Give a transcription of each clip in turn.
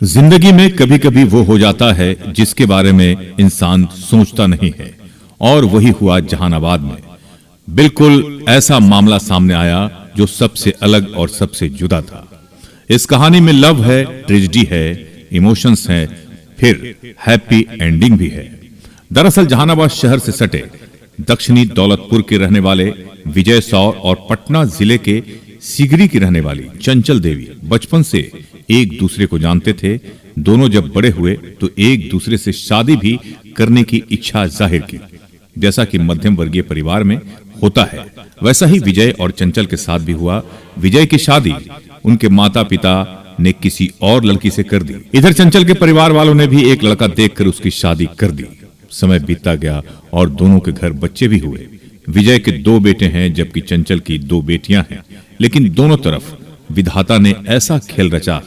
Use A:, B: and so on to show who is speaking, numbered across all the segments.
A: जिंदगी में कभी कभी वो हो जाता है जिसके बारे में इंसान सोचता नहीं है, और वही हुआ जहानाबाद में। बिल्कुल ऐसा मामला सामने आया जो सबसे अलग और सबसे जुदा था। इस कहानी में लव है, ट्रेजेडी है, इमोशंस है, फिर हैप्पी एंडिंग भी है। दरअसल जहानाबाद शहर से सटे दक्षिणी दौलतपुर के रहने वाले विजय सौर और पटना जिले के सिगरी की रहने वाली चंचल देवी बचपन से एक दूसरे को जानते थे। दोनों जब बड़े हुए तो एक दूसरे से शादी भी करने की इच्छा जाहिर की। जैसा कि मध्यम वर्गीय परिवार में होता है, वैसा ही विजय और चंचल के साथ भी हुआ। विजय की शादी उनके माता पिता ने किसी और लड़की से कर दी। इधर चंचल के परिवार वालों ने भी एक लड़का देखकर उसकी शादी कर दी। समय बीतता गया और दोनों के घर बच्चे भी हुए। विजय के 2 बेटे हैं जबकि चंचल की 2 बेटियां हैं, लेकिन दोनों तरफ विधाता ने ऐसा खेल रचा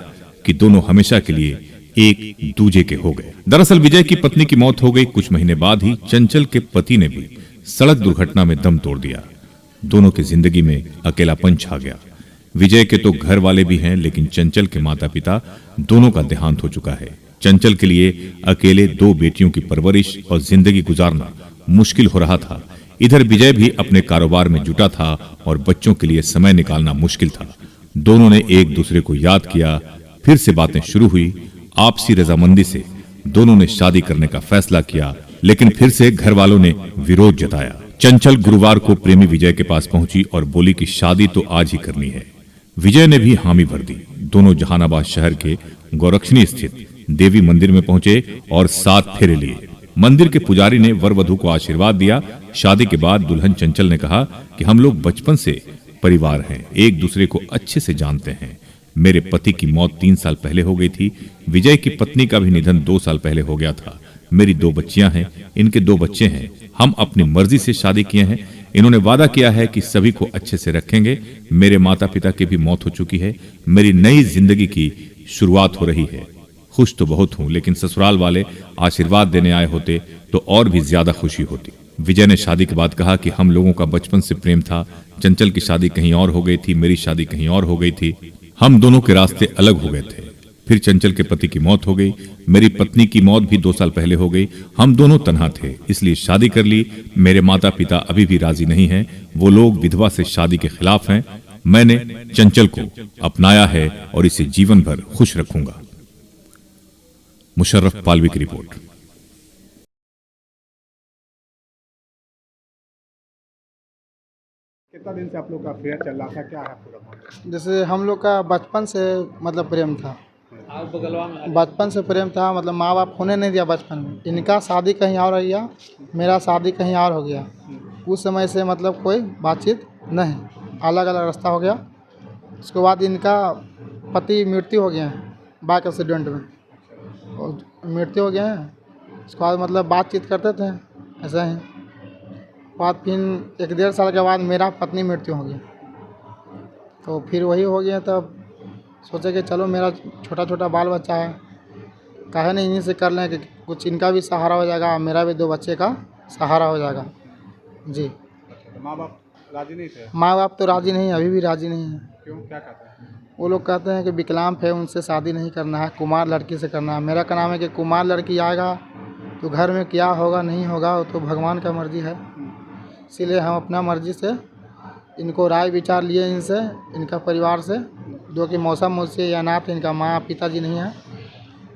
A: कि दोनों हमेशा के लिए एक दूजे के हो गए। दरअसल विजय की पत्नी की मौत हो गई। कुछ महीने बाद ही चंचल के पति ने भी सड़क दुर्घटना में दम तोड़ दिया। दोनों की जिंदगी में अकेलापन छा गया। विजय के तो घर वाले भी हैं, लेकिन चंचल के माता पिता दोनों का देहांत हो चुका है। चंचल के लिए अकेले 2 बेटियों की परवरिश और जिंदगी गुजारना मुश्किल हो रहा था। इधर विजय भी अपने कारोबार में जुटा था और बच्चों के लिए समय निकालना मुश्किल था। दोनों ने एक दूसरे को याद किया, फिर से बातें शुरू हुई। आपसी रजामंदी से दोनों ने शादी करने का फैसला किया, लेकिन फिर से घर वालों ने विरोध जताया। चंचल गुरुवार को प्रेमी विजय के पास पहुंची और बोली कि शादी तो आज ही करनी है। विजय ने भी हामी भर दी। दोनों जहानाबाद शहर के गोरक्षणी स्थित देवी मंदिर में पहुंचे और 7 फेरे लिए। मंदिर के पुजारी ने वर वधू को आशीर्वाद दिया। शादी के बाद दुल्हन चंचल ने कहा कि हम लोग बचपन से परिवार हैं, एक दूसरे को अच्छे से जानते हैं। मेरे पति की मौत 3 साल पहले हो गई थी। विजय की पत्नी का भी निधन 2 साल पहले हो गया था। मेरी 2 बच्चियां हैं, इनके 2 बच्चे हैं। हम अपनी मर्जी से शादी किए हैं। इन्होंने वादा किया है कि सभी को अच्छे से रखेंगे। मेरे माता पिता की भी मौत हो चुकी है। मेरी नई जिंदगी की शुरुआत हो रही है। खुश तो बहुत हूं, लेकिन ससुराल वाले आशीर्वाद देने आए होते तो और भी ज्यादा खुशी होती। विजय ने शादी के बाद कहा कि हम लोगों का बचपन से प्रेम था। चंचल की शादी कहीं और हो गई थी, मेरी शादी कहीं और हो गई थी। हम दोनों के रास्ते अलग हो गए थे। फिर चंचल के पति की मौत हो गई। मेरी पत्नी की मौत भी 2 साल पहले हो गई। हम दोनों तन्हा थे, इसलिए शादी कर ली। मेरे माता पिता अभी भी राजी नहीं हैं। वो लोग विधवा से शादी के खिलाफ हैं। मैंने चंचल को अपनाया है और इसे जीवन भर खुश रखूंगा। मुशर्रफ पालवी की रिपोर्ट।
B: कितना दिन से आप लोग का अफेयर चल रहा था, क्या है पूरा मामला?
C: जैसे हम लोग का बचपन से मतलब प्रेम था। बचपन से प्रेम था, मतलब माँ बाप होने नहीं दिया बचपन में। इनका शादी कहीं और हो गया, मेरा शादी कहीं और हो गया। उस समय से मतलब कोई बातचीत नहीं, अलग अलग रास्ता हो गया। उसके बाद इनका पति मृत्यु हो गया है बाइक एक्सीडेंट में, और मृत्यु हो गया है। उसके बाद मतलब बातचीत करते थे ऐसा ही। बाद फिर 1-1.5 साल के बाद मेरा पत्नी मृत्यु हो गई, तो फिर वही हो गया। तब सोचे कि चलो मेरा छोटा छोटा बाल बच्चा है, काहे नहीं इन्हीं से कर लें कि कुछ इनका भी सहारा हो जाएगा, मेरा भी 2 बच्चे का सहारा हो जाएगा। जी।
B: तो माँ बाप राजी नहीं थे?
C: माँ बाप तो राज़ी नहीं, अभी भी राज़ी नहीं है।
B: क्यों, क्या कहते हैं?
C: वो लोग कहते हैं कि विकलांग है, उनसे शादी नहीं करना है, कुमार लड़की से करना है। मेरा कहना है कि कुमार लड़की आएगा तो घर में क्या होगा नहीं होगा वो तो भगवान का मर्जी है। इसीलिए हम अपना मर्जी से इनको राय विचार लिए, इनसे, इनका परिवार से, जो कि मौसा मौसी या नाथ इनका माँ पिताजी नहीं है।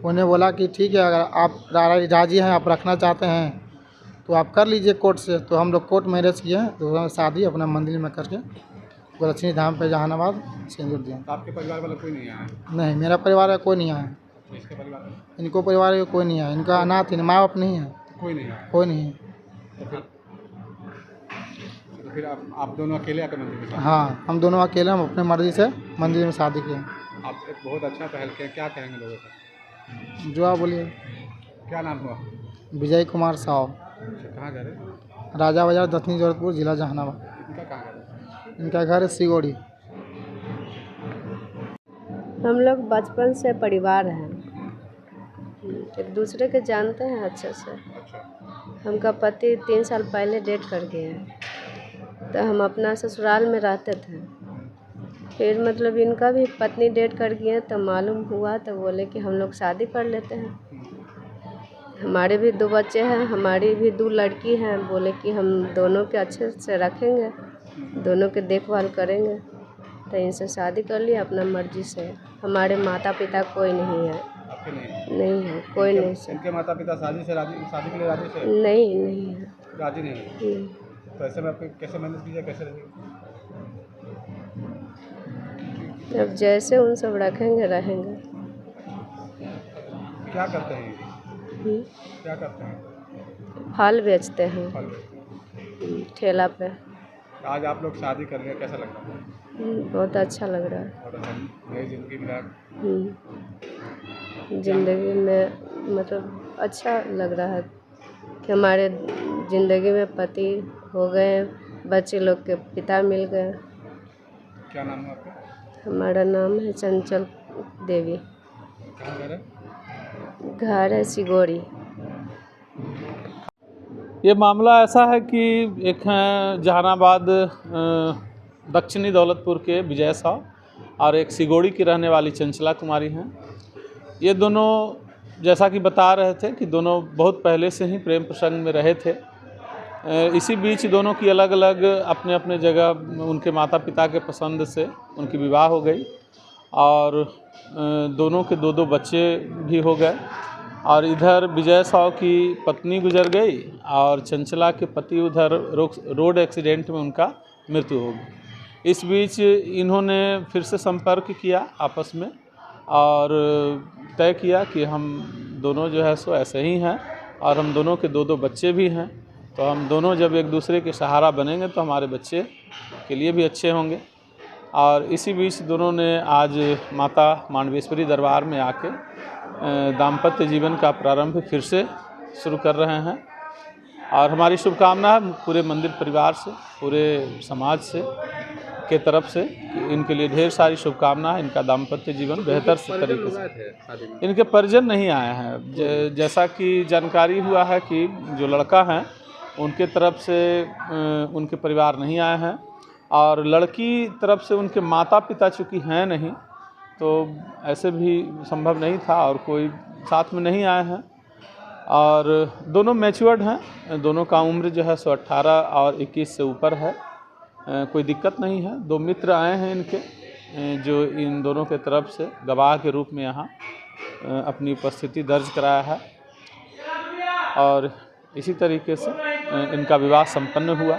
C: उन्हें बोला कि ठीक है, अगर आप राजी हैं, आप रखना चाहते हैं तो आप कर लीजिए कोर्ट से। तो हम लोग कोर्ट मैरिज किए, तो शादी अपना मंदिर में करके गोरक्षणी धाम पे जहानाबाद सिंदूर दिया।
B: तो आपके परिवार वाला कोई नहीं आया?
C: नहीं, मेरा परिवार का कोई नहीं आया।
B: इसके परिवार में
C: इनको परिवार में कोई नहीं आया। इनका अनाथ है, माँ बाप नहीं है,
B: कोई नहीं आया?
C: कोई नहीं है।
B: तो फिर आप दोनों अकेले आकर मंदिर में शादी?
C: हाँ, हम दोनों अकेले, हम अपने मर्जी से मंदिर में शादी किए।
B: आप एक बहुत अच्छा पहल किया, क्या कहेंगे लोगों से?
C: जो आप बोलिए।
B: क्या नाम हुआ?
C: विजय कुमार साव,
B: अच्छा, कहाँ घर है?
C: राजा बाजार, दक्षिणी जौलतपुर, जिला जहानाबाद।
B: इनका कहाँ घर है?
C: इनका घर है सिगोड़ी।
D: हम लोग बचपन से परिवार हैं, एक दूसरे के जानते हैं अच्छे से।
B: अच्छा।
D: हमका पति 3 साल पहले डेट कर गए हैं, तो हम अपना ससुराल में रहते थे। फिर मतलब इनका भी पत्नी डेट कर गई है, तो मालूम हुआ तो बोले कि हम लोग शादी कर लेते हैं। हमारे भी 2 बच्चे हैं, हमारी भी 2 लड़की हैं। बोले कि हम दोनों के अच्छे से रखेंगे, दोनों के देखभाल करेंगे। तो इनसे शादी कर लिया अपना मर्जी से। हमारे माता पिता कोई नहीं है।
B: आपके नहीं?
D: नहीं है, कोई नहीं सर।
B: इनके माता पिता शादी शादी के लिए राजी थे?
D: नहीं है।
B: राजी नहीं है।
D: नहीं।
B: तो ऐसे में आपको कैसे मैनेज कीजिए, कैसे रहेंगे?
D: अब जैसे उन सब रखेंगे रहेंगे।
B: क्या करते हैं ये?
D: हम्म,
B: क्या करते हैं?
D: फल बेचते हैं
B: फल बेचते हैं।
D: ठेला पे।
B: आज आप लोग शादी कर रहे हैं, कैसा लग रहा है?
D: बहुत अच्छा लग रहा है।
B: और नई जिंदगी मिला।
D: ज़िंदगी में मतलब अच्छा लग रहा है कि हमारे ज़िंदगी में पति हो गए, बच्चे लोग के पिता मिल गए।
B: क्या नाम है आपका?
D: हमारा नाम है चंचल देवी।
B: कहाँ घर है?
D: घर है सिगोड़ी।
E: ये मामला ऐसा है कि एक हैं जहानाबाद दक्षिणी दौलतपुर के विजय साहब और एक सिगोड़ी की रहने वाली चंचला कुमारी हैं। ये दोनों जैसा कि बता रहे थे कि दोनों बहुत पहले से ही प्रेम प्रसंग में रहे थे। इसी बीच दोनों की अलग अलग अपने अपने जगह उनके माता पिता के पसंद से उनकी विवाह हो गई और दोनों के 2 बच्चे भी हो गए। और इधर विजय साव की पत्नी गुजर गई और चंचला के पति उधर रोड एक्सीडेंट में उनका मृत्यु हो गई। इस बीच इन्होंने फिर से संपर्क किया आपस में और तय किया कि हम दोनों जो है सो ऐसे ही हैं और हम दोनों के 2 बच्चे भी हैं। तो हम दोनों जब एक दूसरे के सहारा बनेंगे तो हमारे बच्चे के लिए भी अच्छे होंगे। और इसी बीच दोनों ने आज माता मांडवेश्वरी दरबार में आके दाम्पत्य जीवन का प्रारंभ फिर से शुरू कर रहे हैं। और हमारी शुभकामना है पूरे मंदिर परिवार से, पूरे समाज से के तरफ से कि इनके लिए ढेर सारी शुभकामना है। इनका दाम्पत्य जीवन बेहतर से तरीके से। इनके परिजन नहीं आए हैं। जैसा कि जानकारी हुआ है कि जो लड़का है उनके तरफ से उनके परिवार नहीं आए हैं और लड़की तरफ से उनके माता पिता चूँकि हैं नहीं तो ऐसे भी संभव नहीं था और कोई साथ में नहीं आए हैं। और दोनों मैच्योर्ड हैं, दोनों का उम्र जो है सो 18 और 21 से ऊपर है। कोई दिक्कत नहीं है। 2 मित्र आए हैं इनके जो इन दोनों के तरफ से गवाह के रूप में यहाँ अपनी उपस्थिति दर्ज कराया है और इसी तरीके से इनका विवाह संपन्न हुआ।